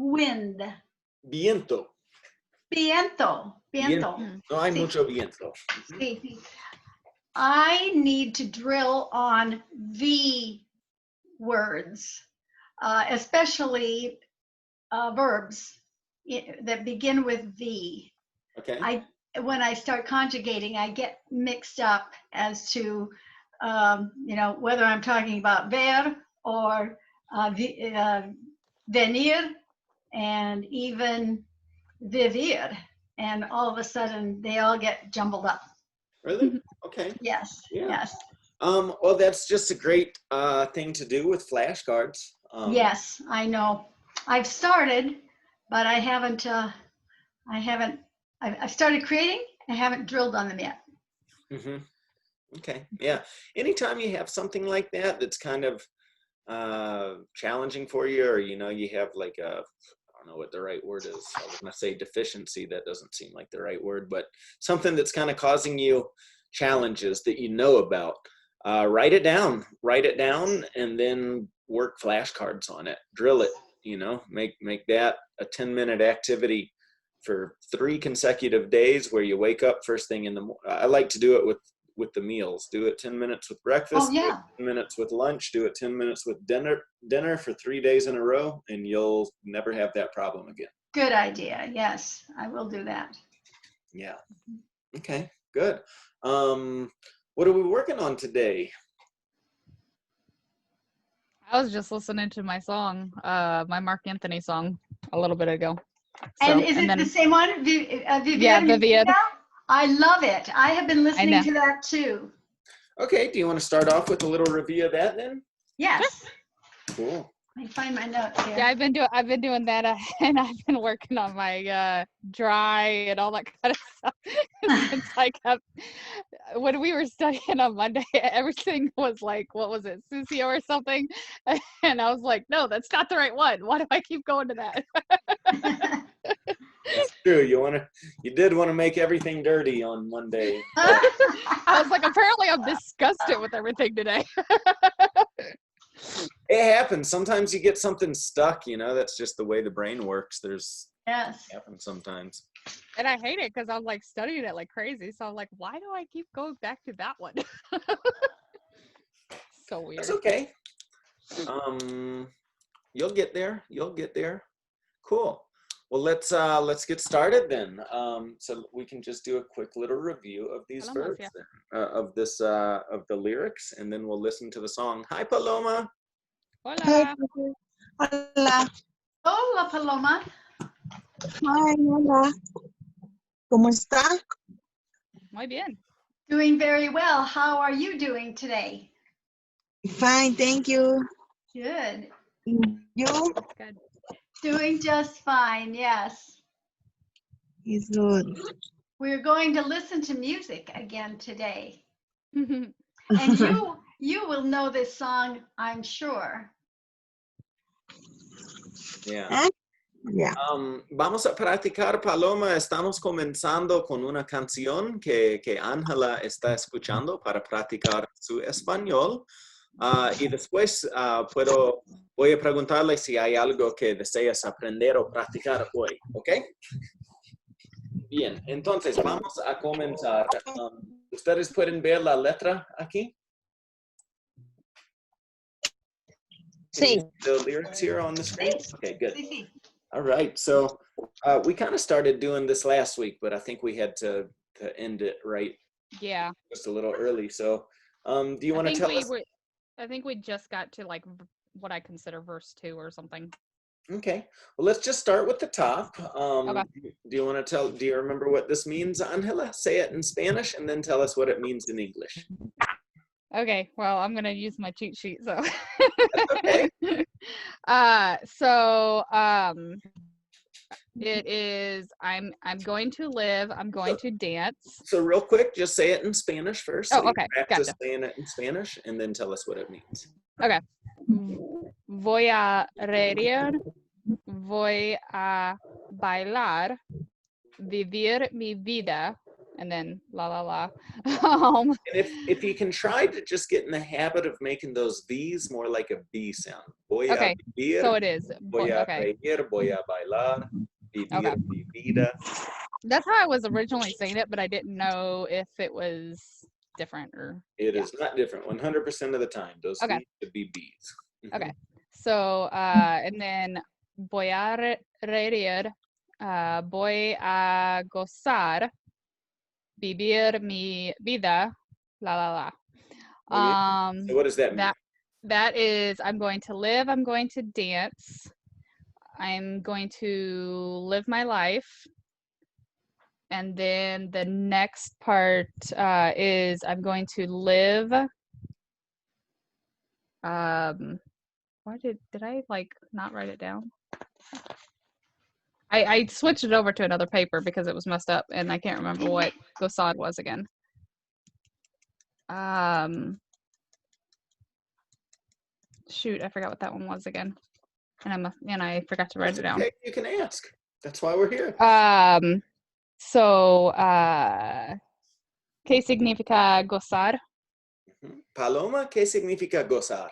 wind. Viento. Viento. Viento. No hay Sí. mucho viento. Sí. I need to drill on V words, especially verbs that begin with V. Okay. When I start conjugating, I get mixed up as to, whether I'm talking about ver or venir and even vivir. And all of a sudden, they all get jumbled up. Really? Okay. Yes. Yeah. Yes. Well, that's just a great thing to do with flashcards. Yes, I know. I've started, but I haven't. I've started creating. I haven't drilled on them yet. Mm-hmm. Okay. Yeah. Anytime you have something like that that's kind of challenging for you, or you have like a, I don't know what the right word is. I was gonna say deficiency. That doesn't seem like the right word, but something that's kind of causing you challenges that you know about. Write it down, and then work flashcards on it. Drill it. Make that a 10-minute activity for 3 consecutive days, where you wake up first thing in the morning. I like to do it with the meals. Do it 10 minutes with breakfast. Oh, yeah. 10 minutes with lunch. Do it 10 minutes with dinner for 3 days in a row, and you'll never have that problem again. Good idea. Yes, I will do that. Yeah. Okay, good. What are we working on today? I was just listening to my song, my Mark Anthony song a little bit ago. And is it the same one? Yeah, Vivian. I love it. I have been listening to that too. Okay, do you want to start off with a little review of that then? Yes. Cool. Let me find my notes here. Yeah, I've been doing that, and I've been working on my dry and all that kind of stuff. Since I kept, when we were studying on Monday, everything was like, what was it, Susio or something? And I was like, no, that's not the right one. Why do I keep going to that? That's true. You did want to make everything dirty on Monday. I was like, apparently I'm disgusted with everything today. It happens. Sometimes you get something stuck, that's just the way the brain works. Yes. It happens sometimes. And I hate it because I'm like studying it like crazy. So I'm like, why do I keep going back to that one? So weird. That's okay. You'll get there. Cool. Well, let's get started then. So we can just do a quick little review of these verbs, of the lyrics, and then we'll listen to the song. Hi, Paloma. Hola. Hola. Hola, Paloma. Hi, hola. ¿Cómo está? Muy bien. Doing very well. How are you doing today? Fine, thank you. Good. You? Good. Doing just fine, yes. It's good. We're going to listen to music again today. And you will know this song, I'm sure. Yeah. Yeah. Vamos a practicar, Paloma. Estamos comenzando con una canción que Ángela está escuchando para practicar su español. Y después voy a preguntarle si hay algo que deseas aprender o practicar hoy, ¿ok? Bien, entonces vamos a comenzar. ¿Ustedes pueden ver la letra aquí? Sí. The lyrics here on the screen? Okay, good. Sí. All right, so we kind of started doing this last week, but I think we had to end it right. Yeah. Just a little early. So, do you want to tell us? I think we just got to like what I consider verse 2 or something. Okay. Well, let's just start with the top. Okay. Do you remember what this means, Angela? Say it in Spanish and then tell us what it means in English. Okay, well, I'm gonna use my cheat sheet, so. Okay. It is, I'm going to live, I'm going to dance. So real quick, just say it in Spanish first. Oh, okay, Practice gotcha. saying it in Spanish and then tell us what it means. Okay. Voy a reír, voy a bailar, vivir mi vida, and then la la la. And if you can try to just get in the habit of making those V's more like a B sound. Voy a Okay, vivir, so it is. voy a Okay, reír, voy a bailar, vivir okay. mi vida. That's how I was originally saying it, but I didn't know if it was different or. It Yeah. is not different 100% of the time. Those Okay. V's should be B's. Mhm. Okay. So, and then voy a reír, voy a gozar, vivir mi vida, la la la. Muy bien. So what does that mean? That is, I'm going to live, I'm going to dance, I'm going to live my life. And then the next part is I'm going to live. Why did I like not write it down? I switched it over to another paper because it was messed up and I can't remember what Gosad was again. Shoot, I forgot what that one was again. And I forgot to write it down. Okay, you can ask. That's why we're here. So, ¿qué significa gozar? Paloma, ¿qué significa gozar?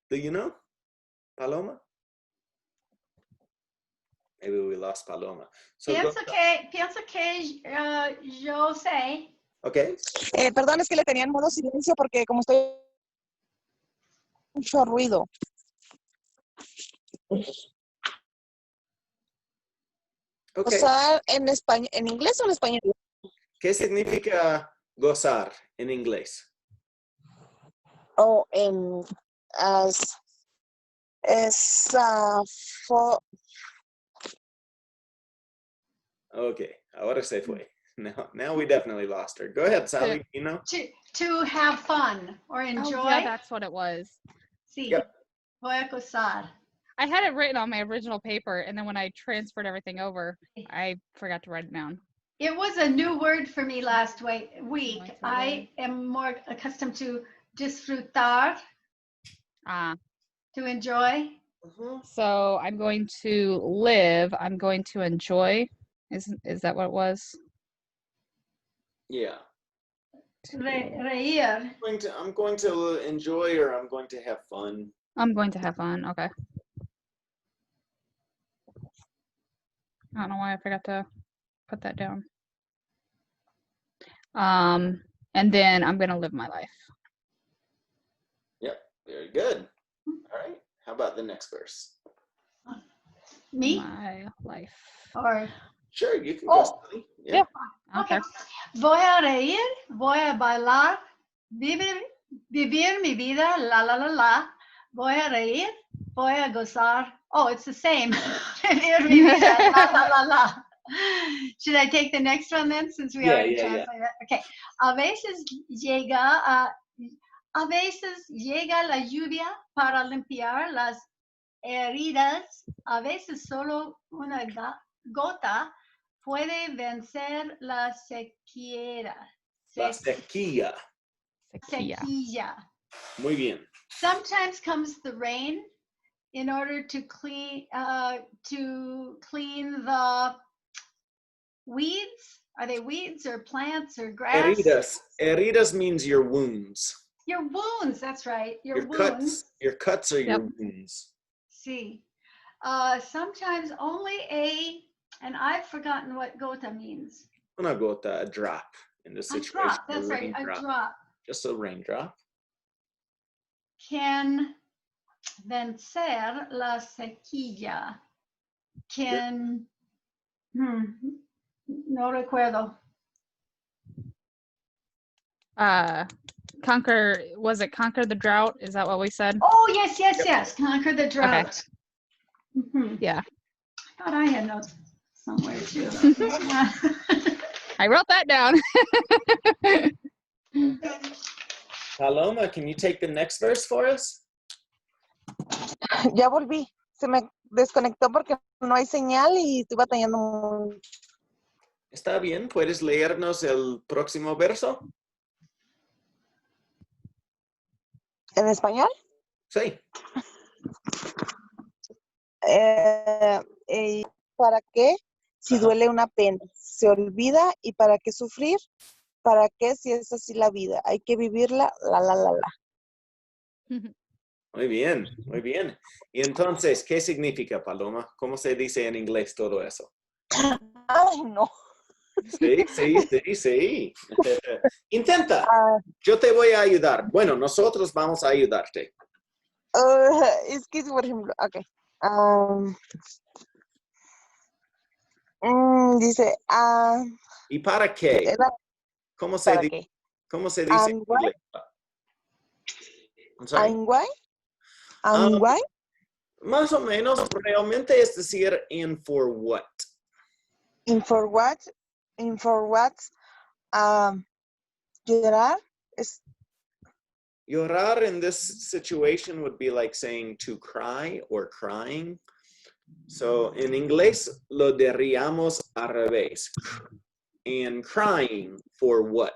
Do you know? Paloma? Maybe we lost Paloma. So Pienso que yo sé. Okay. Perdón, es que le tenía en modo silencio porque como estoy mucho ruido. Okay. Gozar en español, ¿en inglés o en español? ¿Qué significa gozar en inglés? O en Okay, ahora se fue. Now we definitely lost her. Go ahead, Sally. You know? To have fun or enjoy. Oh, yeah, that's what it was. Sí. Yep. Voy a gozar. I had it written on my original paper, and then when I transferred everything over, I forgot to write it down. It was a new word for me last week. I am more accustomed to disfrutar, to enjoy. So I'm going to live. I'm going to enjoy. Is that what it was? Yeah. Reír. I'm going to enjoy, or I'm going to have fun. I'm going to have fun. Okay. I don't know why I forgot to put that down. And then I'm going to live my life. Yep. Very good. All right. How about the next verse? Me? My life. Or Sure, you can go. Yeah. Okay. Voy a reír, voy a bailar, vivir mi vida, la la la la. Voy a reír, voy a gozar. Oh, it's the same. Vivir mi vida, la la la la. Should I take the next one then, since we already translated it? Okay. A veces llega la lluvia para limpiar las heridas. A veces solo una gota puede vencer la sequía. La sequía. Sequía. Muy bien. Sometimes comes the rain in order to clean the weeds. Are they weeds or plants or grass? Heridas means your wounds. Your wounds, that's right. Your wounds. Cuts. Your cuts are your wounds. See. Sometimes only and I've forgotten what gota means. Una gota, a drop in this situation. A drop, that's right, a drop. Just a raindrop. Can vencer la sequía. Can, no recuerdo. Conquer the drought? Is that what we said? Oh, yes. Conquer the drought. Okay. Yeah. I thought I had notes somewhere too. I wrote that down. Paloma, can you take the next verse for us? Ya volví. Se me desconectó porque no hay señal y estoy batallando mucho. Está bien, ¿puedes leernos el próximo verso? ¿En español? Sí. ¿Para qué Si Ajá. duele una pena, se olvida y para qué sufrir, para qué si es así la vida, hay que vivirla, la. Muy bien, muy bien. Y entonces, ¿qué significa, Paloma? ¿Cómo se dice en inglés todo eso? Ay, no. Sí, sí, sí, sí. Intenta. Ah, Yo te voy a ayudar. Bueno, nosotros vamos a ayudarte. es que, por ejemplo, ok. Dice, ¿Y para qué? era ¿Cómo se, para di- qué. cómo se dice en Why? inglés? I'm sorry. Why? Um, Why? más o menos, realmente es decir, and for what. In for what? In for what? Llorar es Llorar in this situation would be like saying to cry or crying. So in inglés lo diríamos al revés. And crying for what?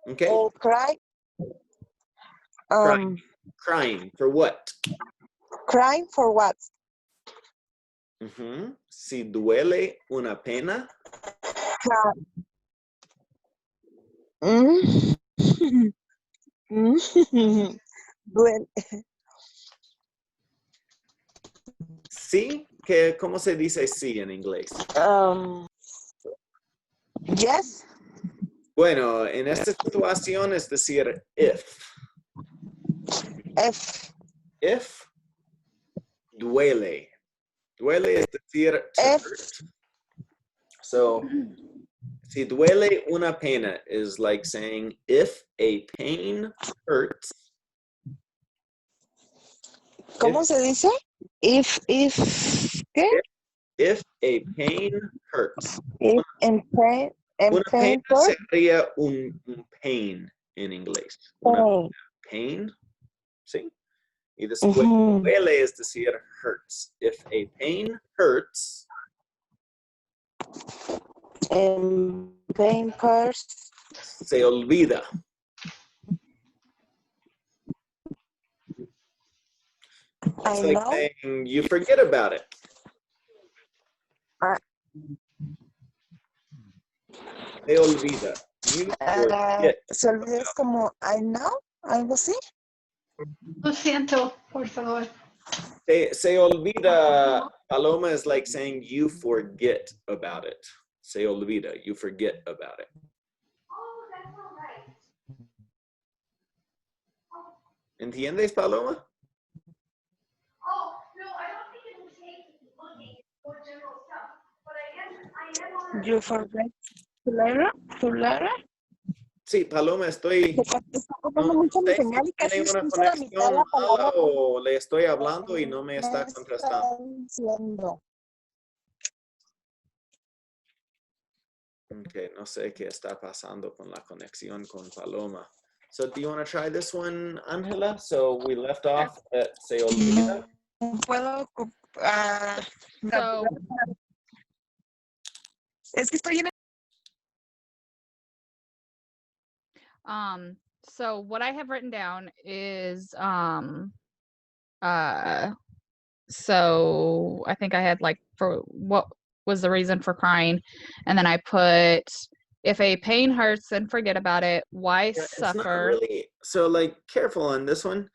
Okay? cry. Crying for what? Crying for what? Si duele una pena. Duele. Sí, ¿cómo se dice sí en inglés? Yes. Bueno, en esta situación es decir if. If duele. Duele es decir to hurt. So, si duele una pena is like saying if a pain hurts. ¿Cómo se dice? ¿qué? If a pain hurts. If and pain Una pena hurt. sería un pain en inglés. Una pain, ¿sí? Y después duele es decir hurts. If a pain hurts. Pain hurts. Se olvida. It's like saying you forget about it. Se olvida. You forget. Se olvida es como I know, algo así. Lo siento, por favor. Se olvida. Paloma is like saying you forget about it. Se olvida. You forget about it. Oh, that's all right. ¿Entiendes, Paloma? Oh, no, I don't think it would take looking for general stuff. But I am on. You forget. ¿Tulera? Sí, Paloma, estoy. Está cortando No mucho mi sé si señal y casi tiene una escucho la mitad de conexión la mala palabra. o le estoy hablando y no me Me está contestando. diciendo. Okay, no sé qué está pasando con la conexión con Paloma. So do you want to try this one, Angela? So we left off at se olvida. No puedo. So, Es que estoy en. so what I have written down is so I think I had like for what was the reason for crying, and then I put if a pain hurts then forget about it, why Yeah, it's not suffer. really, so like careful on this one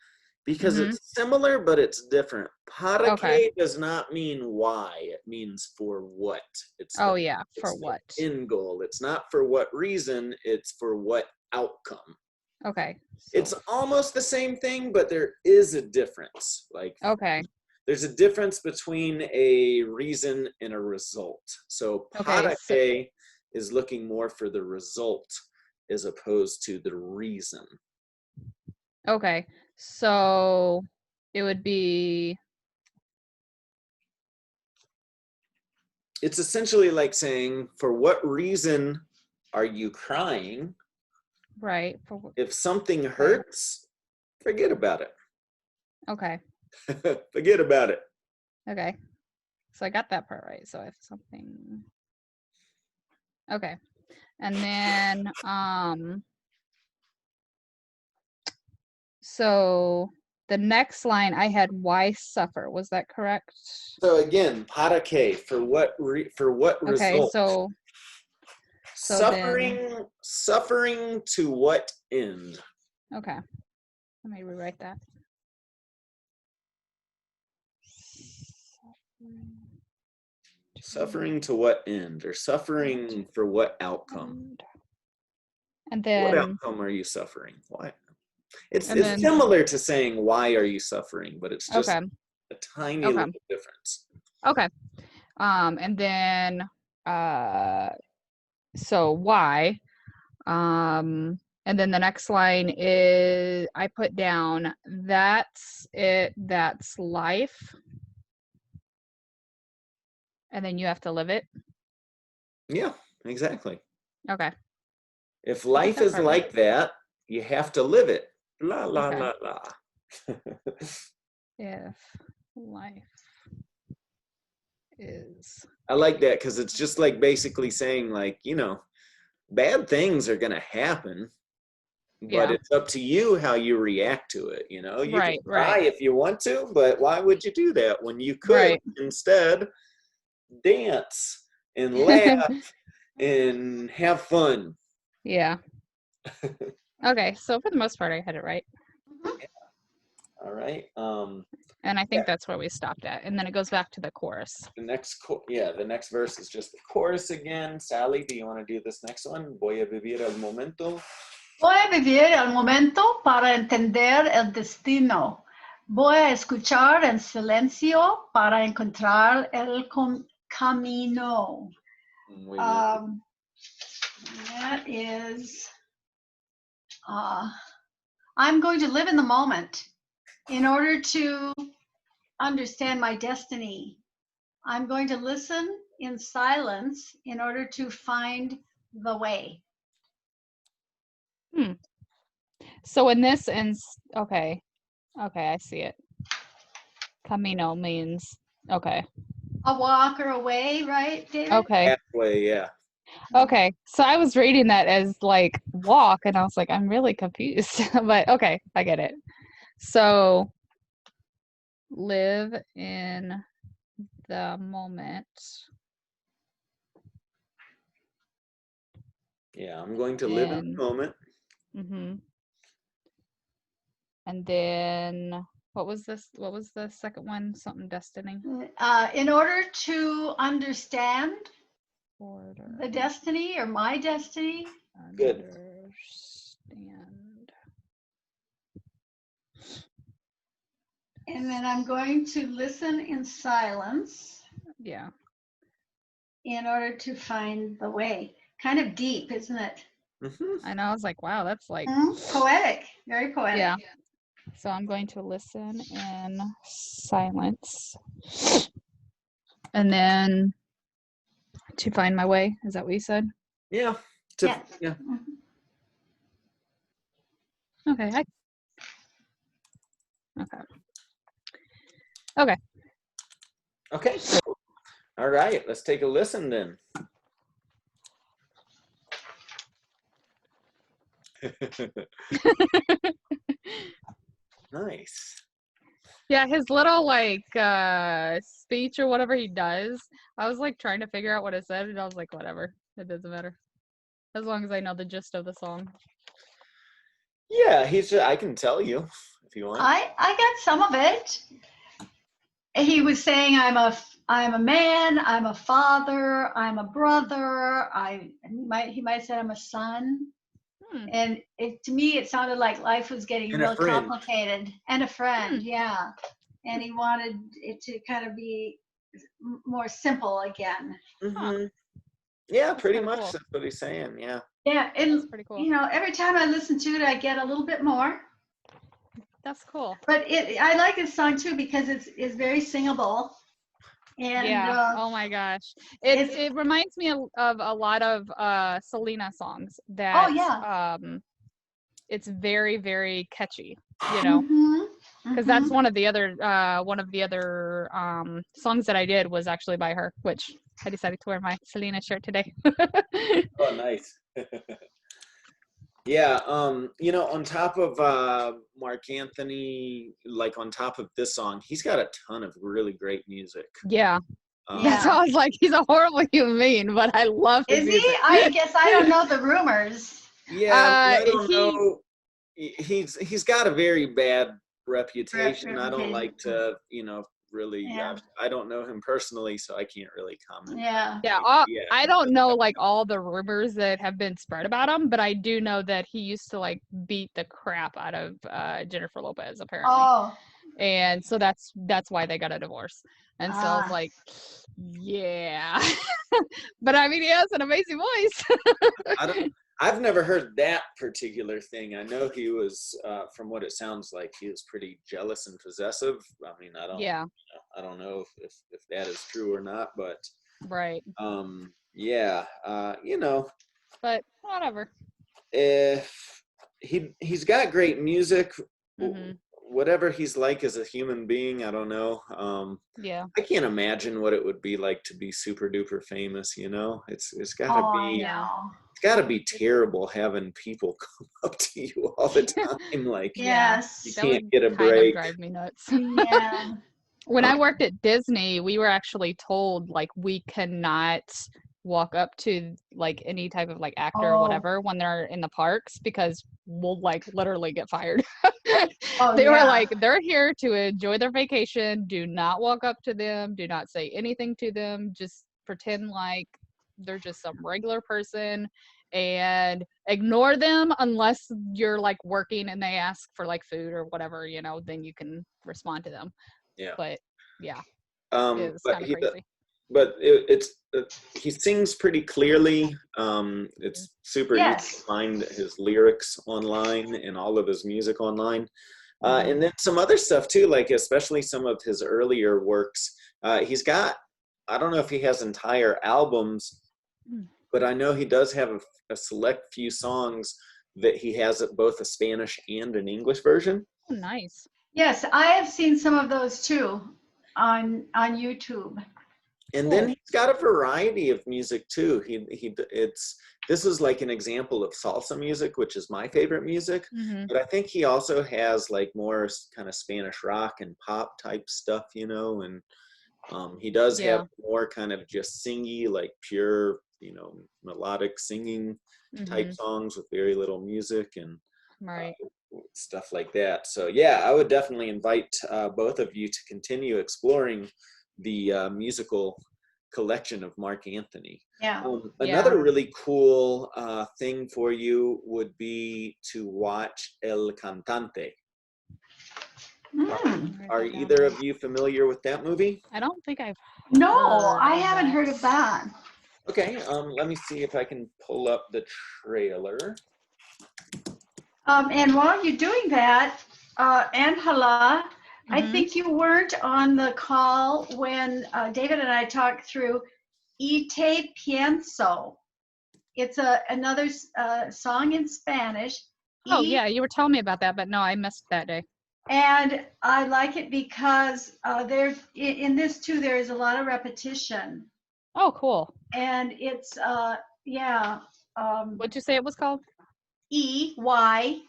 because it's similar but it's different. Para Okay. que does not mean why, it means for what. It's Oh the, yeah, for it's the what? end goal. It's not for what reason, it's for what outcome. Okay. It's almost the same thing, but there is a difference. Like Okay. there's a difference between a reason and a result. So para que is looking more for the result as opposed to the reason. Okay. So it would be. It's essentially like saying, for what reason are you crying? Right. If something hurts, forget about it. Okay. Forget about it. Okay. So I got that part right. So if something. Okay. And then so the next line I had why suffer. Was that correct? So again, para qué, for what Okay, result? so Suffering to what end? okay. Let me rewrite that. Suffering to what end, or suffering for what outcome? And What then outcome are you suffering? Why? It's And then- similar to saying why are you suffering, but it's just okay. a tiny Okay. little difference. Okay. And then so why? And then the next line is I put down that's it, that's life. And then you have to live it. Yeah, exactly. Okay. If life that is part like that, you have to live it. La la Okay. la la. If life is I like that because it's just like basically saying, like, bad things are gonna happen, but Yeah. it's up to you how you react to it. You Right, can cry right. if you want to, but why would you do that when you could Right. instead dance and laugh and have fun? Yeah. Okay, so for the most part I had it right. All right. And I think that's where we stopped at. And then it goes back to the chorus. The next verse is just the chorus again. Sally, do you want to do this next one? Voy a vivir el momento. Voy a vivir el momento para entender el destino. Voy a escuchar en silencio para encontrar el camino. Muy bien. That is, I'm going to live in the moment in order to understand my destiny. I'm going to listen in silence in order to find the way. So in this okay, I see it. Camino means okay. A walk or a way, right, David? Okay. Halfway, yeah. Okay. So I was reading that as like walk and I was like, I'm really confused. But okay, I get it. So live in the moment. Yeah, I'm going to live in the moment. Mm-hmm. And then what was this? What was the second one? Something destiny. In order to understand Order. the destiny or my destiny. Good. Understand. And then I'm going to listen in silence. Yeah. In order to find the way. Kind of deep, isn't it? Mm-hmm. I know. I was like, wow, that's like poetic. Very poetic. Yeah. So I'm going to listen in silence. And then to find my way. Is that what you said? Yeah. Yes. Yeah. Okay. Okay. Okay. All right. Let's take a listen then. Nice. Yeah, his little like speech or whatever he does. I was like trying to figure out what it said and I was like, whatever. It doesn't matter. As long as I know the gist of the song. Yeah, I can tell you if you want. I got some of it. He was saying, I'm a man, I'm a father, I'm a brother. He might have said I'm a son. And to me, it sounded like life was getting And a real friend. complicated. And a friend, yeah. And he wanted it to kind of be more simple again. Mm-hmm. Yeah, That's pretty kinda much cool. that's what he's saying. Yeah. Yeah, and That's pretty cool. every time I listen to it, I get a little bit more. That's cool. But I like this song too because it's very singable. And yeah. Oh my gosh. It reminds me of a lot of Selena songs that oh yeah. It's very, very catchy, because Mm-hmm. that's one of the other songs that I did was actually by her, which I decided to wear my Selena shirt today. Oh, nice. Yeah, you know, on top of Mark Anthony, like on top of this song, he's got a ton of really great music. Yeah. Um, That's Yeah. why I was like, he's a horrible human being, but I love his Is he? music. I guess I don't know the rumors. yeah, I mean, I don't He know. He's got a very bad reputation. I don't Reputation. like to, you know, really. Yeah. I don't know him personally, so I can't really comment. Yeah. Yeah, Yeah, I he don't does know have- like all the rumors that have been spread about him, but I do know that he used to like beat the crap out of Jennifer Lopez apparently. Oh. And so that's why they got a divorce. And so I was Ah. like, yeah. But I mean, he has an amazing voice. I've never heard that particular thing. I know he was, from what it sounds like, he was pretty jealous and possessive. I mean, Yeah, I don't know if that is true or not, but right. yeah, you know, But whatever. if he's got great music, Hmm. whatever he's like as a human being, I don't know. Yeah. I can't imagine what it would be like to be super duper famous. You know, it's gotta Oh, I be. Yeah. know. It's got to be terrible having people come up to you all the time. Like, Yeah. Yes. you That can't would get a kind break. of drive me nuts. Yeah. When I worked at Disney, we were actually told like we cannot walk up to like any type of like actor or Oh. whatever when they're in the parks because we'll like literally get fired. Oh, They were yeah. like, they're here to enjoy their vacation. Do not walk up to them. Do not say anything to them. Just pretend like they're just some regular person and ignore them unless you're like working and they ask for like food or whatever, you know, then you can respond to them. Yeah. But yeah, it was But kind of crazy. he sings pretty clearly. It's super easy Yes. to find his lyrics online and all of his music online. Mhm. And then some other stuff too, like especially some of his earlier works. He's got, I don't know if he has entire albums, Mm. but I know he does have a select few songs that he has both a Spanish and an English version. Oh, nice. Yes, I have seen some of those too on YouTube. And Cool. then he's got a variety of music too. This is like an example of salsa music, which is my favorite music. Mhm. But I think he also has like more kind of Spanish rock and pop type stuff, you know. And he does Yeah. have more kind of just singy, like pure, you know, melodic singing type Mhm. songs with very little music and Right. stuff like that. So yeah, I would definitely invite both of you to continue exploring the musical collection of Mark Anthony. Yeah. Another really cool thing for you would be to watch El Cantante. Mm. Are either of you familiar with that movie? I don't think I've No, heard I of haven't that. heard of that. Okay, let me see if I can pull up the trailer. And while you're doing that, Angela, I Mhm. think you weren't on the call when David and I talked through Y te pienso. It's another song in Spanish. Oh yeah, you were telling me about that, but no, I missed that day. And I like it because there in this too, there is a lot of repetition. Oh, cool. And it's, yeah, What'd you say it was called? E-Y,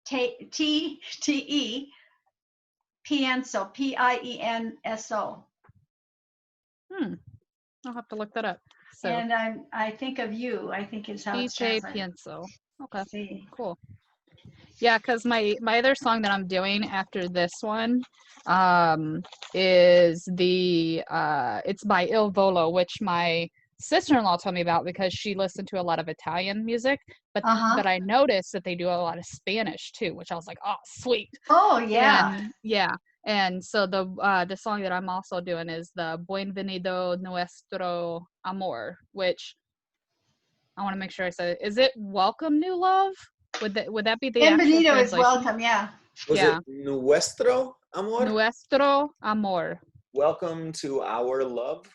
T-E, pienso, P-I-E-N-S-O. I'll have to look that up. So, And I think of you, I think is how it's DJ translated. Pienso. Okay, See. cool. Yeah, because my other song that I'm doing after this one is it's by Il Volo, which my sister-in-law told me about because she listened to a lot of Italian music, but I noticed that they do a lot of Spanish too, which I was like, oh, sweet. Oh, yeah. And yeah, and so the song that I'm also doing is the Bienvenido Nuestro Amor, which I want to make sure I said it. Is it Welcome New Love? Would that be the actual Bienvenido is translation? welcome, yeah. Was it Nuestro Amor? Nuestro Amor. Welcome to our love.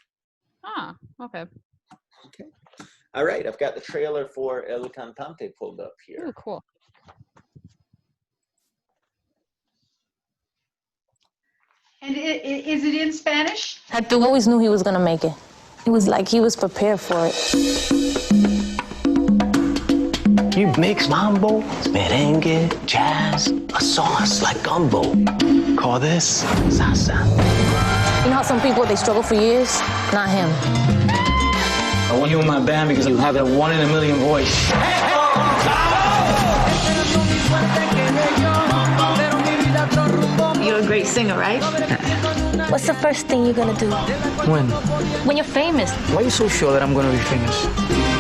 Ah, okay. Okay. All right, I've got the trailer for El Cantante pulled up here. Ooh, cool. And is it in Spanish? I always knew he was gonna make it. It was like he was prepared for it. You mix mambo, merengue, jazz, a sauce like gumbo. Call this salsa. You know how some people, they struggle for years? Not him. I want you in my band because you have that 1 in a million voice. You're a great singer, right? What's the first thing you're gonna do? When you're famous. Why are you so sure that I'm gonna be famous?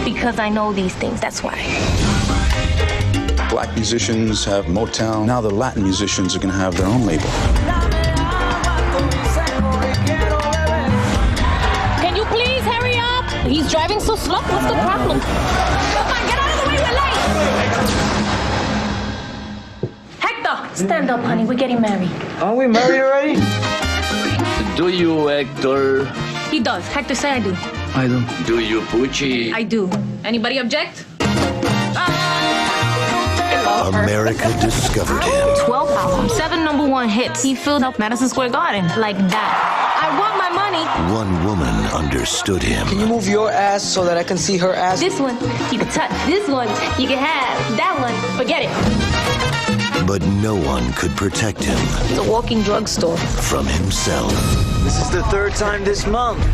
Because I know these things, that's why. Black musicians have Motown. Now the Latin musicians are going to have their own label. Can you please hurry up? He's driving so slow. What's the problem? Come on, get out of the way, we're late. Hector, stand up, honey. We're getting married. Aren't we married already? Do you, Hector? He does. Hector, say I do. I do. Do you, Pucci? I do. Anybody object? America discovered him. 12 albums, 7 #1 hits. He filled up Madison Square Garden like that. I want my money. One woman understood him. Can you move your ass so that I can see her ass? This one, you can touch. This one, you can have. That one, forget it. But no one could protect him He's a walking drugstore. from himself. This is the 3rd time this month.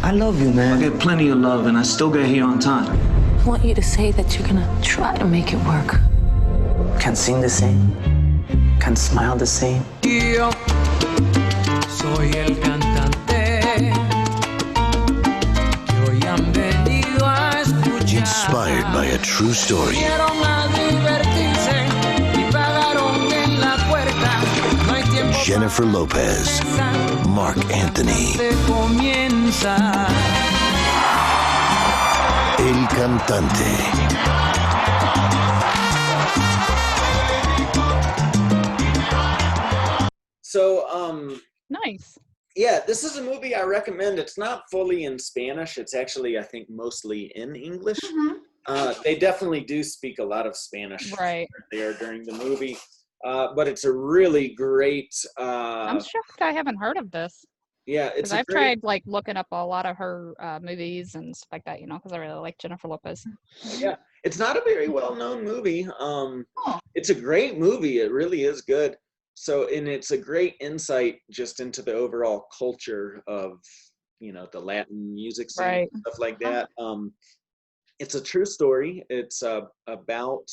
I love you, man. I get plenty of love, and I still get here on time. I want you to say that you're gonna try to make it work. Can't sing the same. Can't smile the same. Yo soy el cantante que hoy han venido a escuchar. Inspired by a true story. Vinieron a divertirse y pagaron en la puerta. No hay tiempo Jennifer Lopez, Mark Anthony, comienza. El Cantante. So, Nice. yeah, this is a movie I recommend. It's not fully in Spanish. It's actually, I think, mostly in English. They definitely do speak a lot of Spanish Right. there during the movie. But it's a really great. I'm shocked I haven't heard of this. Yeah, it's Because a I've great, tried like looking up a lot of her movies and stuff like that, you know, because I really like Jennifer Lopez. Yeah, it's not a very well-known movie. It's a great movie. It really is good. So, and it's a great insight just into the overall culture of, you know, the Latin music scene, Right. and stuff like that. It's a true story. It's about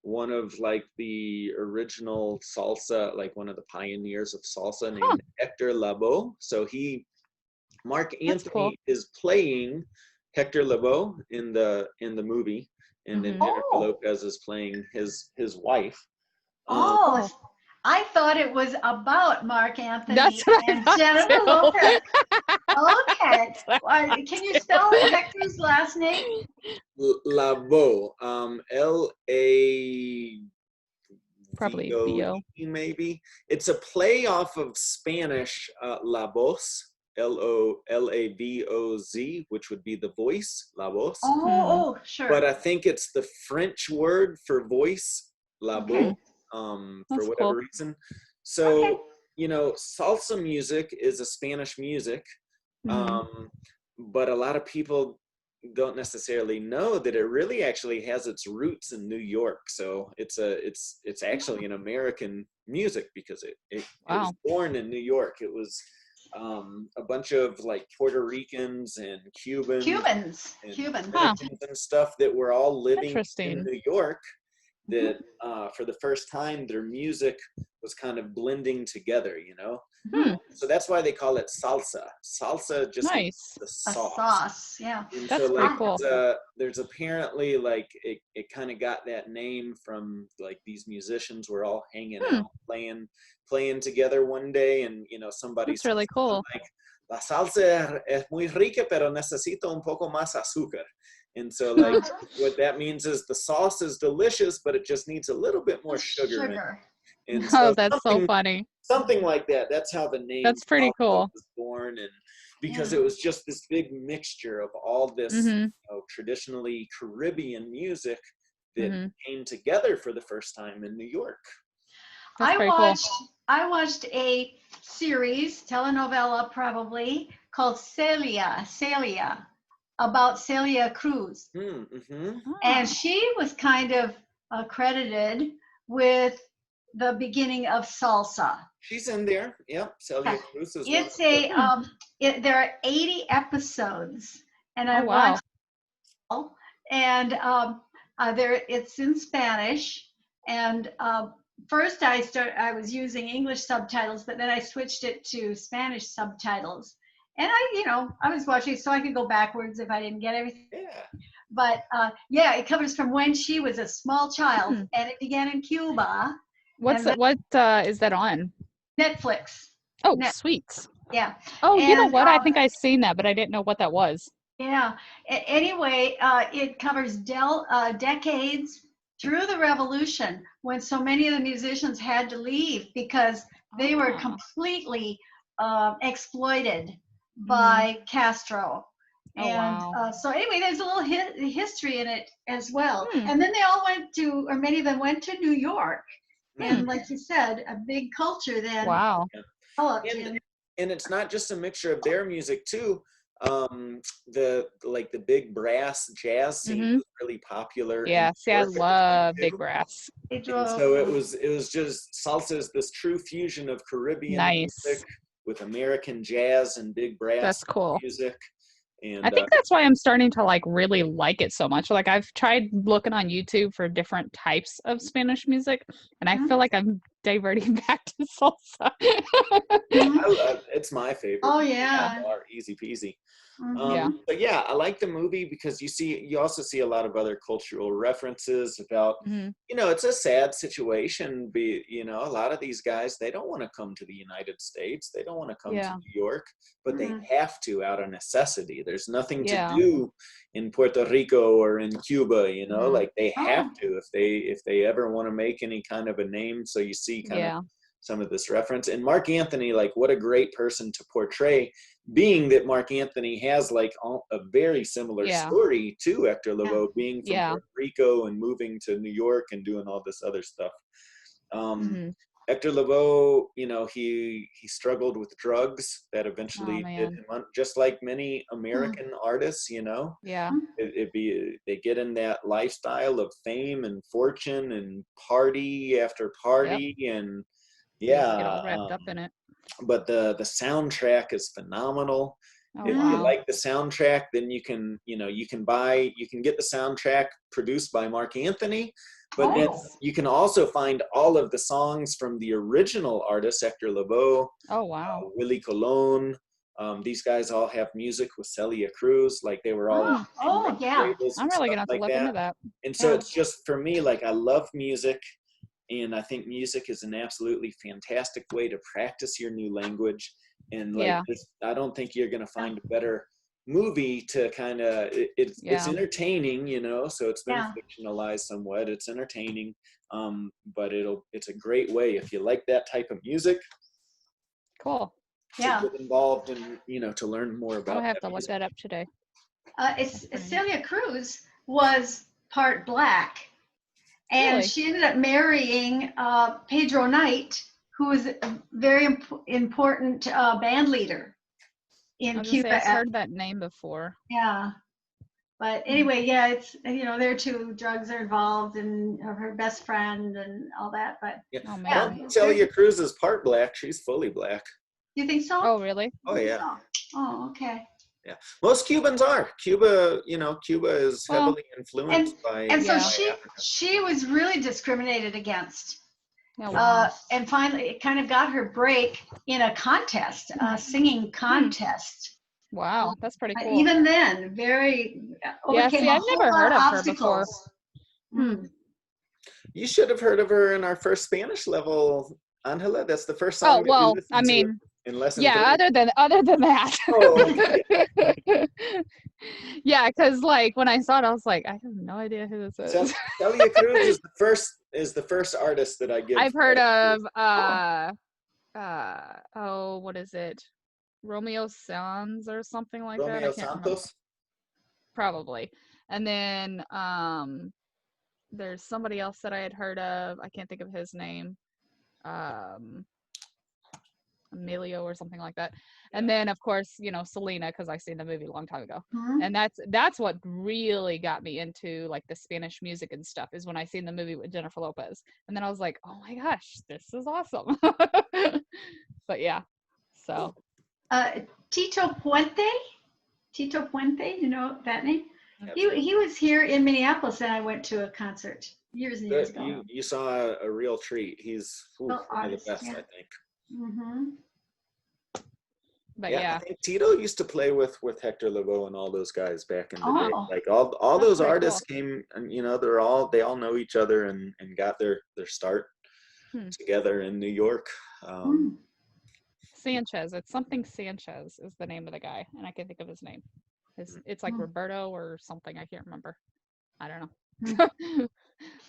one of like the original salsa, like one of the pioneers of salsa named Hector Lavoe. So Mark That's Anthony cool. is playing Hector Lavoe in the movie, and then Jennifer Lopez is playing his wife. Oh, I thought it was about Mark Anthony That's what I and thought Jennifer too. Lopez. Okay. Can you spell Hector's last name? Lavoe, L-A Probably V-O-E, Theo. maybe. It's a play off of Spanish la voz, L-O-L-A-V-O-Z, which would be the voice, la voz. Oh, sure. But I think it's the French word for voice, la voix, for That's whatever cool. reason. So, you know, salsa music is a Spanish music, but a lot of people don't necessarily know that it really actually has its roots in New York. So it's actually an American music because it was born in New York. It was a bunch of like Puerto Ricans and Cubans and Mexicans and stuff that were all living in New York, that for the first time their music was kind of blending together, you know. So that's why they call it salsa. Salsa just means the sauce. A sauce, yeah. And That's so, pretty like, cool. there's apparently like it kind of got that name from like these musicians were all hanging out playing together one day, and you know somebody That's really cool. like, la salsa es muy rica pero necesito un poco más azúcar. And so like what that means is the sauce is delicious, but it just needs a little bit more sugar in it. And so that's so funny. Something like that. That's how the name That's pretty salsa cool. was born, and because it was just this big mixture of all this you know, traditionally Caribbean music that came together for the first time in New York. That's very I watched a series, telenovela probably, called Celia. about Celia Cruz. Mm-hmm. And she was kind of credited with the beginning of salsa. She's in there. Yep. Celia Cruz is It's one. there are 80 episodes, and I wow. watched, and it's in Spanish. And first I was using English subtitles, but then I switched it to Spanish subtitles. And I was watching so I could go backwards if I didn't get everything. Yeah. But it covers from when she was a small child, and it began in Cuba. What is that on? Netflix. Oh, sweet. Yeah. Oh, you know what? I think I've seen that, but I didn't know what that was. Yeah. Anyway, it covers decades through the revolution when so many of the musicians had to leave because they were completely exploited by Castro. And so anyway, there's a little history in it as well. And then they all many of them went to New York. And like you said, a big culture then. Wow. And it's not just a mixture of their music too. The big brass jazz scene was really popular. Yeah, see, I love big brass. And so it was just salsa is this true fusion of Caribbean music with American jazz and big brass That's cool. music. And I think that's why I'm starting to really like it so much. Like I've tried looking on YouTube for different types of Spanish music, and I feel like I'm diverting back to salsa. It's my favorite. Oh yeah. Easy peasy. Yeah. But yeah, I like the movie because you also see a lot of other cultural references about, it's a sad situation. A lot of these guys, they don't want to come to the United States. They don't want to come to New York, but they have to out of necessity. There's nothing to do in Puerto Rico or in Cuba, like they have to if they ever want to make any kind of a name. So you see kind of some of this reference. And Mark Anthony, what a great person to portray, being that Mark Anthony has a very similar story to Hector Lavoe, being from Puerto Rico and moving to New York and doing all this other stuff. Hector Lavoe, he struggled with drugs that eventually did him just like many American artists, Yeah. They get in that lifestyle of fame and fortune and party after party and get all wrapped up in it. But the soundtrack is phenomenal. If wow. you like the soundtrack, then you can get the soundtrack produced by Mark Anthony, but then you can also find all of the songs from the original artist, Hector Lavoe. Oh wow. Willie Colon. These guys all have music with Celia Cruz, they were all I'm really gonna have to look into that. And so it's just, for me, I love music. And I think music is an absolutely fantastic way to practice your new language. And I don't think you're going to find a better movie to kind of, it's entertaining, so it's been fictionalized somewhat. It's entertaining, but it's a great way if you like that type of music. Cool. To get involved and, to learn more about I'll have to look that up today. Celia Cruz was part Black. And she ended up marrying Pedro Knight, who was a very important band leader in Cuba. I've heard that name before. Yeah. But anyway, it's, there too, drugs are involved and her best friend and all that. But Celia Cruz is part Black. She's fully Black. You think so? Oh, really? Oh, yeah. Oh, okay. Yeah, most Cubans are. Cuba is heavily influenced by. And so she was really discriminated against. And finally, it kind of got her break in a contest, a singing contest. Wow, that's pretty cool. Even then, overcame I've never heard of her before. You should have heard of her in our first Spanish level, Angela. That's the first song. Oh well, I mean. In lesson 30. other than that. Yeah, because when I saw it, I was like, I have no idea who this is. Celia Cruz is the first artist that I give. I've heard of what is it? Romeo Sanz or something like that. Romeo Santos? Probably. And then there's somebody else that I had heard of. I can't think of his name. Emilio or something like that. And then of course, you know, Selena, because I seen the movie a long time ago. Mhm. And that's what really got me into like the Spanish music and stuff, is when I seen the movie with Jennifer Lopez. And then I was like, oh my gosh, this is awesome. But yeah, so Tito Puente. Tito Puente, you know that name? Absolutely. He was here in Minneapolis, and I went to a concert years and years Good. ago. You saw a real treat. He's Real one of the artist, best, yeah. I think. Mm-hmm. but I yeah. think Tito used to play with Hector Lavoe and all those guys back in the day. Oh. Like all That's those pretty artists came, and you know, they all know each other and got their start together in New York. Sanchez. It's something Sanchez is the name of the guy, and I can't think of his name. It's like Roberto or something. I can't remember. I don't know.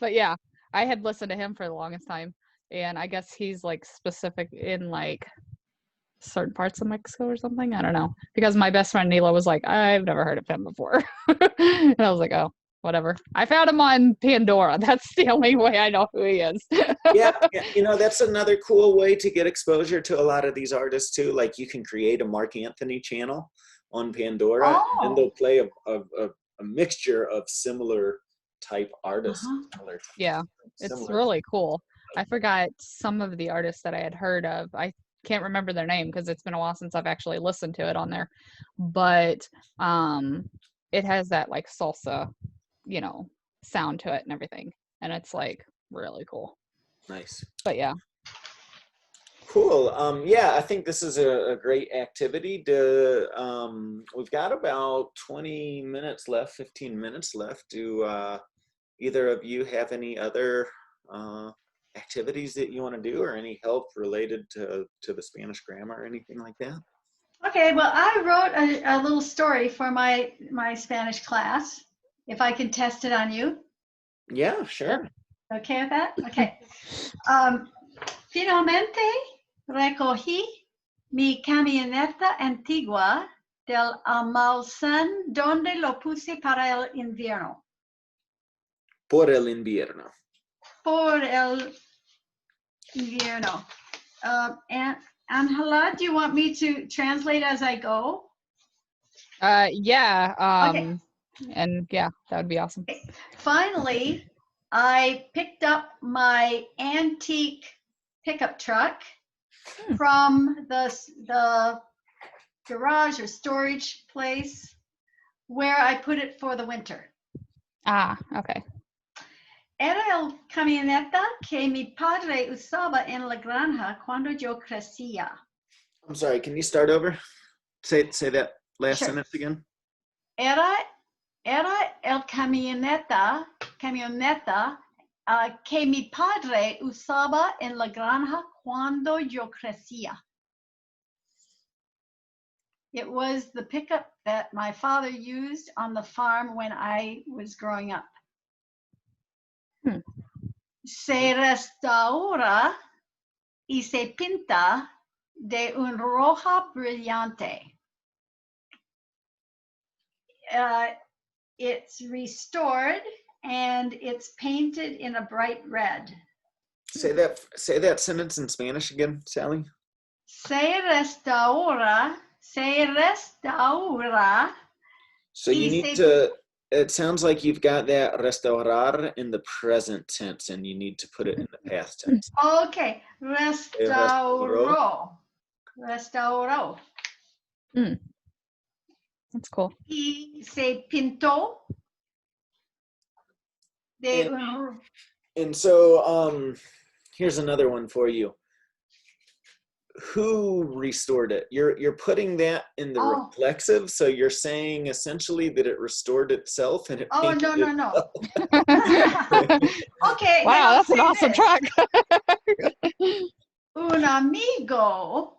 But yeah, I had listened to him for the longest time, and I guess he's like specific in like certain parts of Mexico or something. I don't know, because my best friend Nila was like, I've never heard of him before, and I was like, oh, whatever. I found him on Pandora. That's the only way I know who he is. yeah, you know, that's another cool way to get exposure to a lot of these artists too. Like you can create a Mark Anthony channel on Pandora, and they'll play a mixture of similar type artists. Yeah, it's really cool. I forgot some of the artists that I had heard of. I can't remember their name because it's been a while since I've actually listened to it on there. But it has that like salsa, you know, sound to it and everything. And it's like really cool. Nice. But yeah. Cool. Yeah, I think this is a great activity. We've got about 20 minutes left, 15 minutes left. Do either of you have any other activities that you want to do, or any help related to the Spanish grammar or anything like that? Okay, well, I wrote a little story for my Spanish class. If I can test it on you. Yeah, sure. Okay with that? Okay. Finalmente recogí mi camioneta antigua del almacén donde lo puse para el invierno. Por el invierno. Por el invierno. And Angela, do you want me to translate as I go? Yeah. Okay. And yeah, that would be awesome. Finally, I picked up my antique pickup truck from the garage or storage place where I put it for the winter. Ah, okay. Era el camioneta que mi padre usaba en la granja cuando yo crecía. I'm sorry, can you start over? Say that last sentence again. Era el camioneta que mi padre usaba en la granja cuando yo crecía. It was the pickup that my father used on the farm when I was growing up. Se restaura y se pinta de un roja brillante. It's restored and it's painted in a bright red. Say that sentence in Spanish again, Sally. Se restaura. So you need to, it sounds like you've got that restaurar in the present tense and you need to put it in the past tense. Okay, restauró. That's cool. Y se pintó. And so here's another one for you. Who restored it? You're putting that in the reflexive, so you're saying essentially that it restored itself and it painted no. Okay. Wow, that's an awesome truck. Un amigo.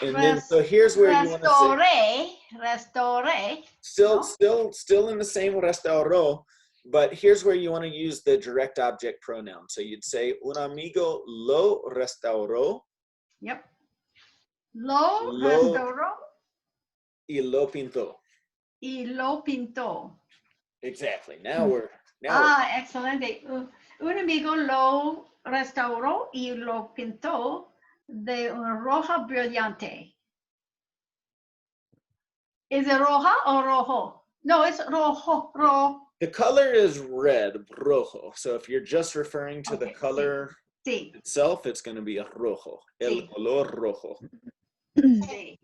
And then so here's where you want to say restauré. Still in the same restauró, but here's where you want to use the direct object pronoun. So you'd say un amigo lo restauró. Yep. Lo restauró. Y lo pintó. Y lo pintó. Exactly. Now we're excelente. Un amigo lo restauró y lo pintó de un roja brillante. Is it roja or rojo? No, it's rojo. The color is red, rojo. So if you're just referring to the Okay, color Sí, itself, it's going to be a rojo. El Sí. color rojo. sí.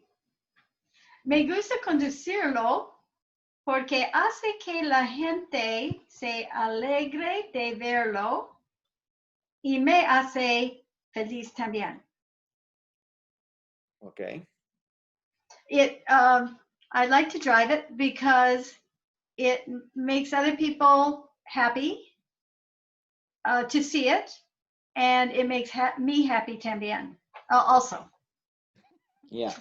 Me gusta conducirlo porque hace que la gente se alegre de verlo y me hace feliz también. Okay. I like to drive it because it makes other people happy to see it, and it makes me happy también also. Yeah.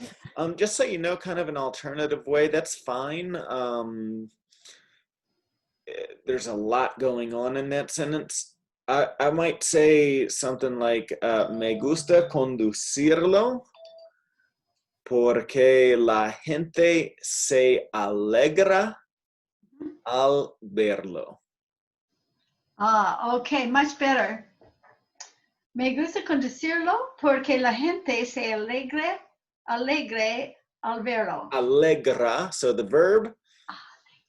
Just so you know, kind of an alternative way, that's fine. There's a lot going on in that sentence. I might say something like, me gusta conducirlo porque la gente se alegra al verlo. Okay, much better. Me gusta conducirlo porque la gente se alegre al verlo. Alegra, so the verb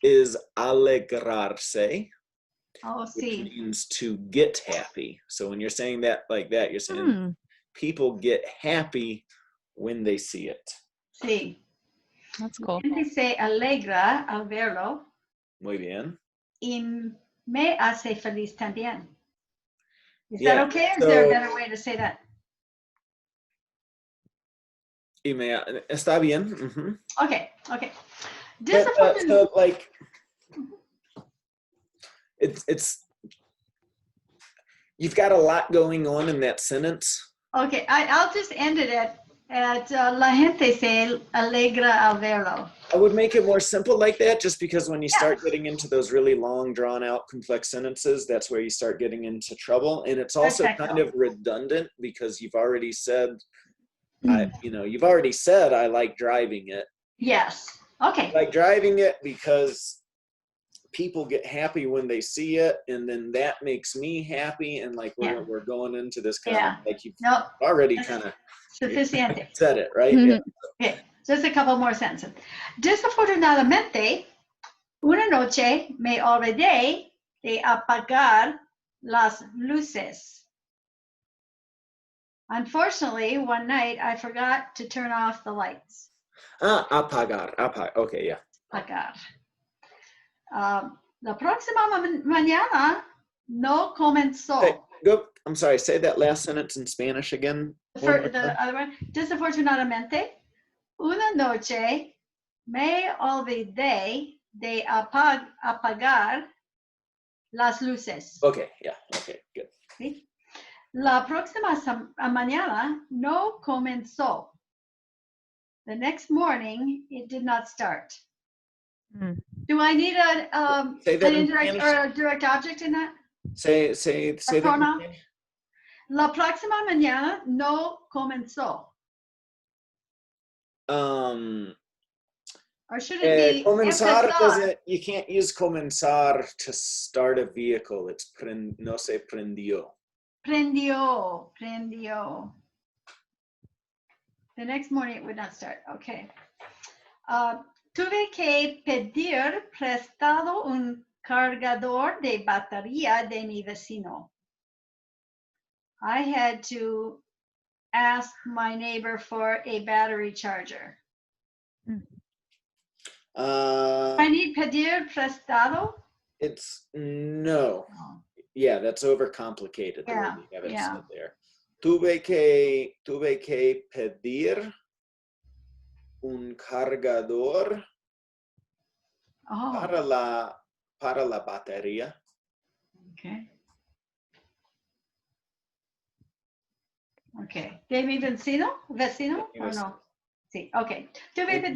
is alegrarse, which Sí. means to get happy. So when you're saying that like that, you're saying people get happy when they see it. Sí. That's cool. La gente se alegra al verlo Muy bien. y me hace feliz también. Is Yeah, that okay, or is so- there a better way to say that? Y me, está bien. Mhm. Okay. But, Disappointed. so like, it's you've got a lot going on in that sentence. Okay, I'll just end it at la gente se alegra al verlo. I would make it more simple like that, just because when you Yeah. start getting into those really long, drawn out, complex sentences, that's where you start getting into trouble. And it's also Perfecto. kind of redundant because you've already said, you've already said I like driving it. Yes. Okay. I like driving it because people get happy when they see it, and then that makes me happy. And like we're going into this kind Yeah. of like you've No, already kind of suficiente. said it, right? Mhm. Yeah. Okay, just a couple more sentences. Desafortunadamente, una noche me olvidé de apagar las luces. Unfortunately, one night I forgot to turn off the lights. Apagar. Okay, yeah. Apagar. La próxima mañana no comenzó. Hey, I'm sorry, say that last sentence in Spanish again. For the other one, desafortunadamente, una noche me olvidé de apagar las luces. Okay, yeah, okay, good. ¿Sí? La próxima mañana no comenzó. The next morning, it did not start. Do I need Say that an in indirect Spanish. or a direct object in that? Say A that. pronoun? Again. La próxima mañana no comenzó. Or should it be Comenzar empezar? doesn't. You can't use comenzar to start a vehicle. It's no se prendió. Prendió. The next morning it would not start. Okay. Tuve que pedir prestado un cargador de batería de mi vecino. I had to ask my neighbor for a battery charger. I need pedir prestado. It's no. Yeah, that's overcomplicated. The way Yeah, you have it yeah. said there. Tuve que pedir un cargador para la batería. Okay. Okay. ¿De mi vecino? ¿Vecino? De mi ¿O vecino. no? Sí, okay. Tuve que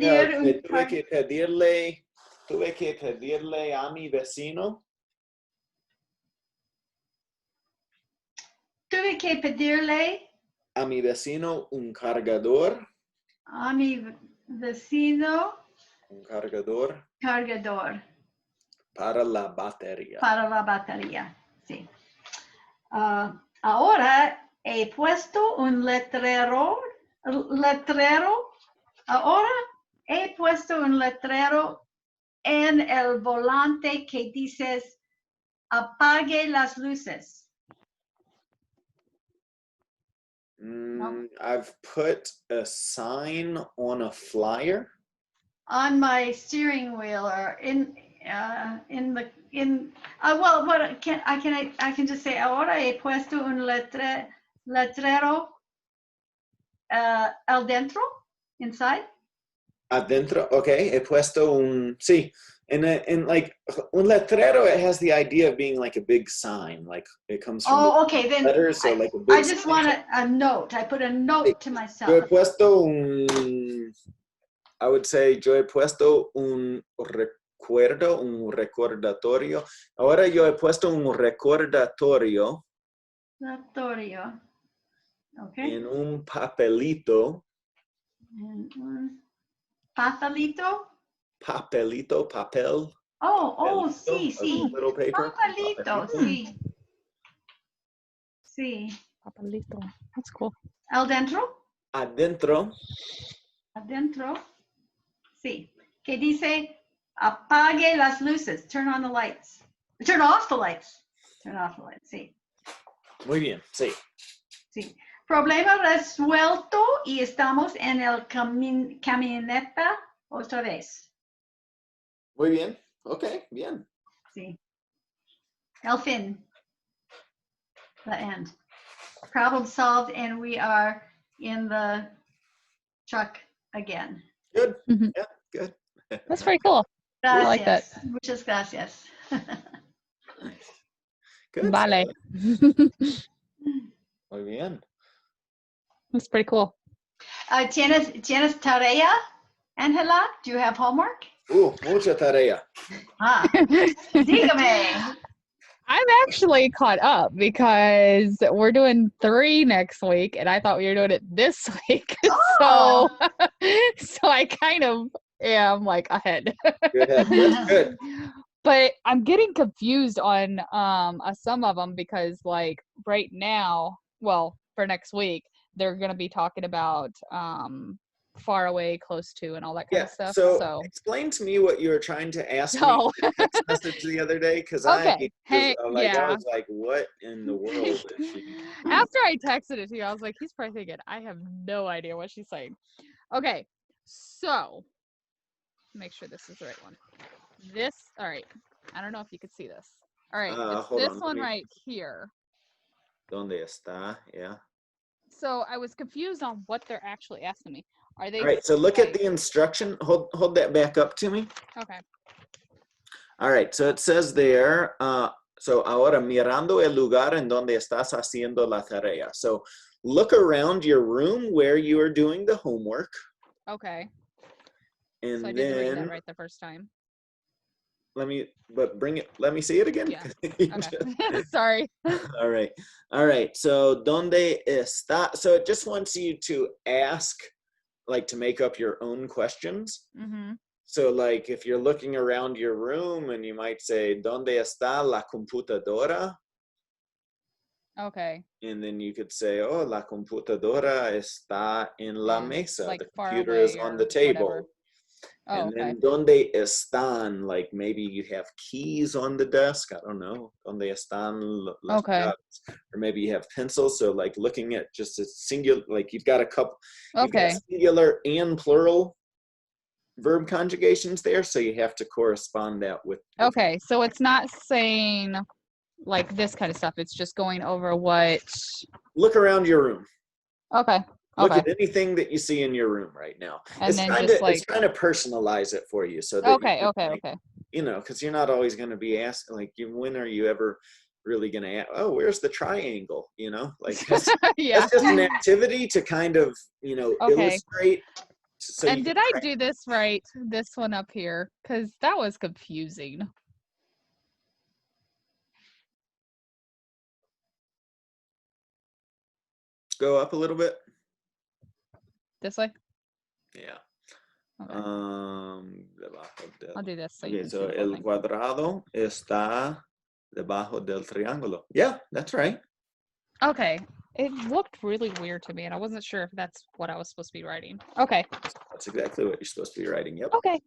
pedirle a mi vecino. Tuve que pedirle A mi vecino un cargador. a mi vecino Un cargador cargador para la batería. para la batería. Sí. Ahora he puesto un letrero. Ahora he puesto un letrero en el volante que dice apague las luces. I've put a sign on a flyer. On my steering wheel or well, what I can just say ahora he puesto un letrero al dentro, inside. Adentro, okay. He puesto un, sí. And like un letrero, it has the idea of being like a big sign, like it comes from Okay, then letters, so like a big I just sign. want a note. I put a note to Yo he myself. puesto un, I would say, yo he puesto un recuerdo, un recordatorio. Ahora yo he puesto un recordatorio Okay. en un papelito. Papelito. Papelito, papel. Oh, Papelito, sí, a sí. little paper. Papelito, sí. Sí. Papelito. That's cool. Al dentro. Adentro. Adentro. Sí. Que dice apague las luces. Turn on the lights. Turn off the lights. Turn off the lights. Sí. Muy bien, sí. Sí. Problema resuelto y estamos en el camioneta otra vez. Muy bien. Ok, bien. Sí. El fin. The end. Problem solved and we are in the truck again. Good. Mhm. Yeah, good. That's pretty cool. Gracias. I like that. Muchas gracias. Nice. Good. Vale. Muy bien. That's pretty cool. ¿Tienes tarea, Angela? Do you have homework? Mucha tarea. Dígame. I'm actually caught up because we're doing 3 next week, and I thought we were doing it this week. Oh. So I kind of am like ahead. Good. That's good. But I'm getting confused on some of them because like right now, well, for next week, they're going to be talking about far away, close to, and all that kind of stuff. So explain to me what you were trying to ask me in the text message the other day, because Okay. I was like, what in the world is she? After I texted it to you, I was like, he's probably thinking, I have no idea what she's saying. Okay, so make sure this is the right one. All right. I don't know if you could see this. All right, it's this one right here. ¿Dónde está? Yeah. So I was confused on what they're actually asking me. Are they? All right, so look at the instruction. Hold that back up to me. Okay. All right, so it says there, so ahora mirando el lugar en donde estás haciendo la tarea. So look around your room where you are doing the homework. Okay. And so I then didn't read that right the first time. let me see it again. Yeah. Okay. Sorry. All right. So donde está? So it just wants you to ask, like, to make up your own questions. Mm-hmm. So like if you're looking around your room and you might say, ¿Dónde está la computadora? Okay. And then you could say, oh, la computadora está en la mesa. Like the far computer away is on the table. Whatever. Oh, and okay. then ¿Dónde están? Like maybe you have keys on the desk. I don't know. ¿Dónde están las llaves? Or maybe you have pencils. So like looking at just a singular, like you've got a couple, you've got singular and plural verb conjugations there. So you have to correspond that with. Okay. So it's not saying like this kind of stuff. It's just going over what. Look around your room. Okay. Look at anything that you see in your room right now. And it's then trying just to, it's trying to personalize it for you. So that okay. You know, because you're not always going to be asking, like, when are you ever really going to ask, oh, where's the triangle? You know, like that's, that's just an activity to kind of, you know, illustrate. So and did I do this right? This one up here, because that was confusing. Go up a little bit. This way? Yeah. Okay. I'll do this. So, okay, so el cuadrado está debajo del triángulo. Yeah, that's right. Okay. It looked really weird to me, and I wasn't sure if that's what I was supposed to be writing. Okay. That's exactly what you're supposed to be writing. Yep. Okay.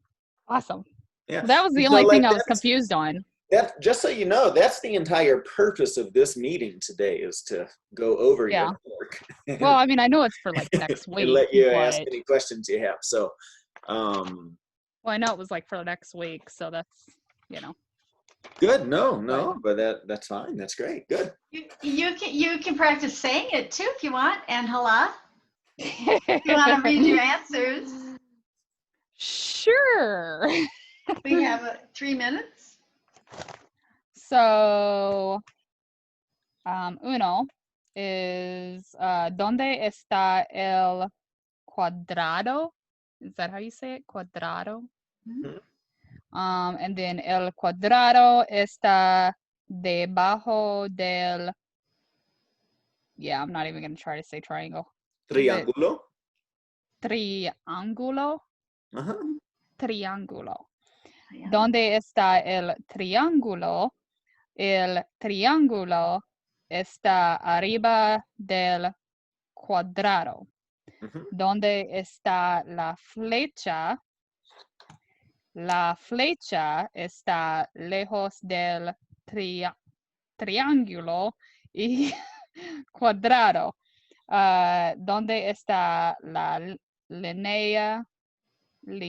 Awesome. Yeah. Well, that was the So, only like, thing I was confused on. That, just so you know, that's the entire purpose of this meeting today, is to go over Yeah. your work. Well, I mean, I know it's for like next week. And let you but, ask any questions you have. So, well, I know it was like for next week, so that's, you know. good. No, but that's fine. That's great. Good. You can practice saying it too if you want, Angela. If you want to read your answers. Sure. We have 3 minutes. So, uno is ¿Dónde está el cuadrado? Is that how you say it? Cuadrado. Mm-hmm. And then el cuadrado está debajo del. Yeah, I'm not even gonna try to say triangle. Triángulo. Triángulo. Uh-huh. Triángulo. ¿Dónde está el triángulo? El triángulo está arriba del cuadrado. Uh-huh. ¿Dónde está la flecha? La flecha está lejos del triángulo y cuadrado. ¿Dónde está la línea? La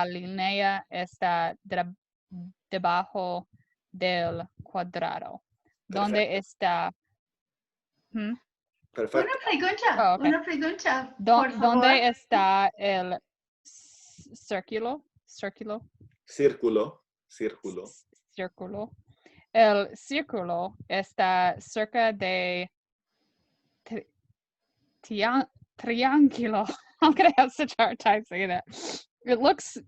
línea está debajo del cuadrado. ¿Dónde está? Perfecto. Una pregunta. Oh, okay. Una pregunta. Por favor. ¿Dónde está el círculo? Círculo. Círculo. El círculo está cerca de triángulo. I'm gonna have such a hard time saying that. It looks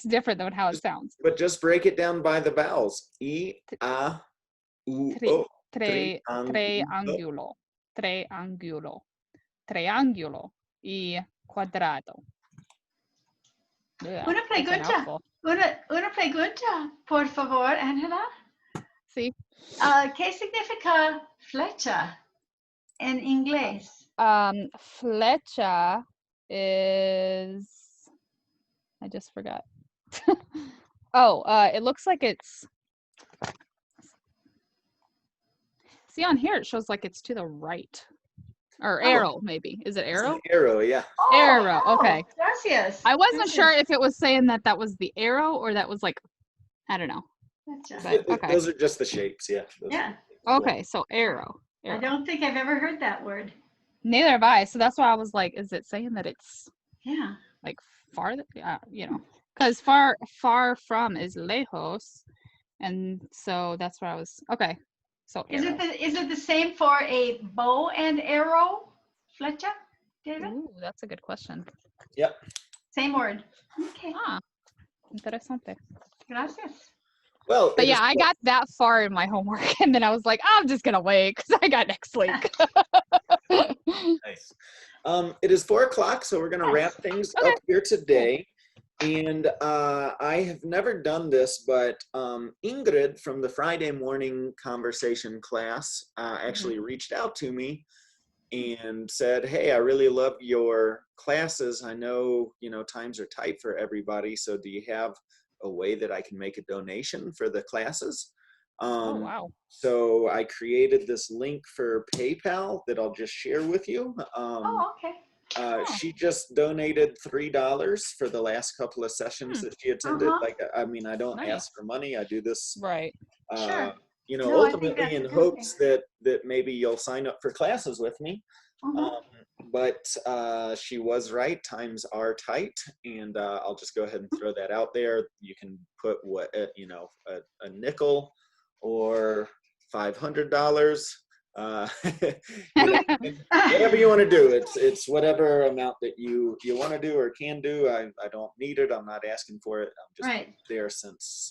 different than how it sounds. But just break it down by the vowels. E, A, U, O. Triángulo. Triángulo y cuadrado. Una pregunta. Una pregunta, por favor, Angela. Sí. ¿Qué significa flecha en inglés? Flecha is, I just forgot. It looks like it's, see on here it shows like it's to the right. Or arrow, maybe. Is it arrow? Arrow, yeah. Arrow, okay. Gracias. I wasn't sure if it was saying that was the arrow or that was like, I don't know. But, okay. Those are just the shapes, yeah. Yeah. Okay, so arrow. I don't think I've ever heard that word. Neither have I. So that's why I was like, is it saying that it's like farther? You know, because far from is lejos, and so that's why I was okay. So is it the same for a bow and arrow, flecha, David? Ooh, that's a good question. Yep. Same word. Okay. Interesante. Gracias. Well, but yeah, I got that far in my homework, and then I was like, I'm just gonna wait because I got next week. Nice. It is 4 o'clock, so we're gonna wrap things up here today. And I have never done this, but Ingrid from the Friday morning conversation class actually reached out to me and said, hey, I really love your classes. I know, times are tight for everybody. So do you have a way that I can make a donation for the classes? Oh, wow. So I created this link for PayPal that I'll just share with you. Okay. She just donated $3 for the last couple of sessions that she attended. Like, I mean, I don't ask for money. I do this, right? Sure. Ultimately in hopes that maybe you'll sign up for classes with me. But she was right. Times are tight, and I'll just go ahead and throw that out there. You can put a nickel or $500. Whatever you want to do. It's whatever amount that you want to do or can do. I don't need it. I'm not asking for it. I'm just there since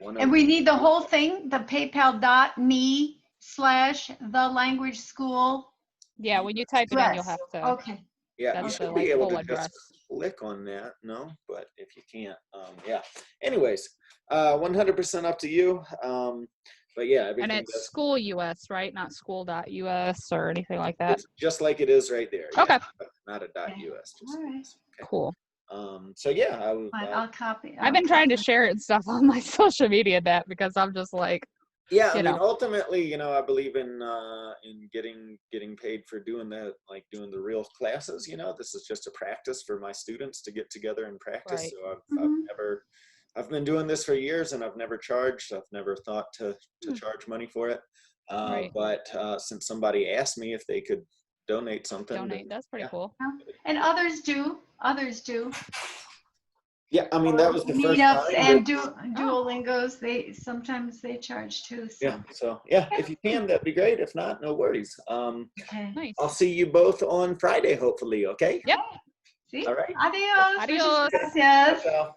one. And we need the whole thing, the paypal.me/thelanguageschool. Yeah, when you type it in, you'll have to. Okay. Yeah, you should be able to just click on that. No, but if you can't, yeah. Anyways, 100% up to you. But yeah, And everything it's does. school US, right? Not school.us or anything like that. It's just like it is right there. Okay. Yeah, not a .us. Just All right. US. Okay. Cool. So yeah, I'll copy. I've been trying to share it and stuff on my social media that because I'm just like, yeah, I you mean, know. ultimately, you know, I believe in getting paid for doing that, like doing the real classes. You know, this is just a practice for my students to get together and practice. Right. So I've been doing this for years, and I've never charged. I've never thought to charge money for it. Right. But since somebody asked me if they could donate something, Donate. That's pretty cool. And others do. Others do. Yeah, I mean, that was the first Meetups time. and Duolingos. Sometimes they charge too. So. Yeah. So yeah, if you can, that'd be great. If not, no worries. Okay. Nice. I'll see you both on Friday, hopefully. Okay. Yep. See? All right. Adios. Adios. Muchas gracias. Ciao.